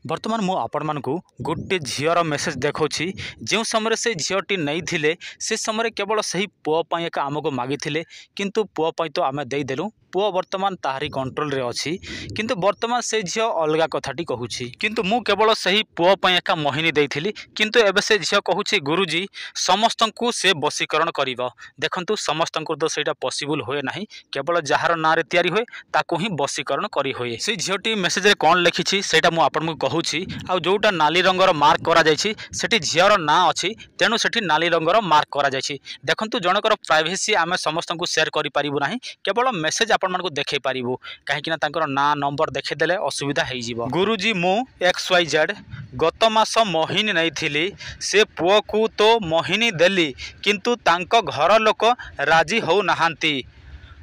बर्तमान मु आपण मानकु गोटे झीर मेसेज देखौछि जो समय से झीटी नहीं से समय केवल सही पुओ पाई एक आमको मागिथिले किंतु पुओ पाई तो आमे दे देलु पुओ वर्तमान ताहारी कंट्रोल रे अछि किंतु वर्तमान से झील अलगा कथाटी कहूछि किंतु मु केवल सही पुओ पाई एक मोहिनी देइथिली किंतु एबे से झील कहूछि गुरुजी समस्तंकु से वशीकरण करिवो देखंतु समस्तंकु तो सेटा पॉसिबल होए नाही केवल जहार ना रे तयारी होए ताको ही वशीकरण करी होए से झीटी मेसेज रे कोन लिखिछि सेटा मु आपन कहूछि आ जोटा नाली रंगर मार्क करा जायछि सेठी झीर ना अछि तेनु सेठी नाली रंगर मार्क करा जायछि देखंतु जनकर प्राइवेसी आमे समस्तंकु शेयर करि परिबु नाही केवल मेसेज आपण मानकु देखै परिबु काहेकि ना तांकर ना नंबर देखै देले असुविधा हेइ जिवो गुरुजी मु XYZ गत मास मोहिनी नैथिली से पुओ को तो मोहिनी देली किंतु तांको घर लोक राजी हो नहांती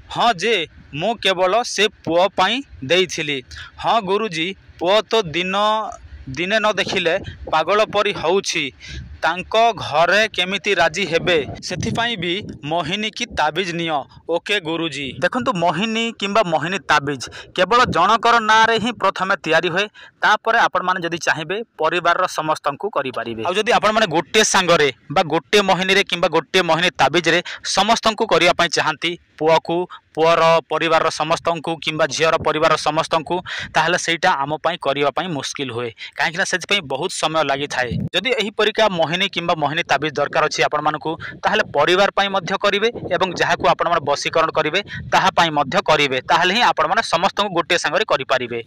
हाँ जे मु केवल से पुओ पाई देइथिली हाँ गुरुजी पुओ तो दिने न देखिले पागल परी होउछि तांको घरे केमिति राजी हेबे सेथिपाई भी मोहिनी की ताबिज नियो ओके गुरुजी देखंतु मोहिनी किंबा मोहिनी ताबिज केवल जनकर ना रे ही प्रथमे तयारी होए तापर आपण माने जदी चाहिबे परिवार रो समस्तंकु करि परिबे आ जदी आपण माने गोटे सांगरे बा गोटे मोहिनी रे किंबा गोटे मोहिनी ताबिज रे समस्तंकु करिया पई चाहंती पुओ को पुअर परिवार समस्तंकु किंबा झीर परिवार समस्तंकु ताहले सेटा आम पई करिया पई मुश्किल होए काहेकि ना सेति पई बहुत समय लागि थाए जदी एही परिका मोहिनी किंबा मोहिनी ताबिज दरकार अछि आपण मानकु ताहले परिवार पई मध्य करिवे एवं जहाकु आपण माने वशीकरण करिवे ताहा पई मध्य करिवे ताहले ही आपण माने समस्तंकु गोटे सांगरे करि परिबे।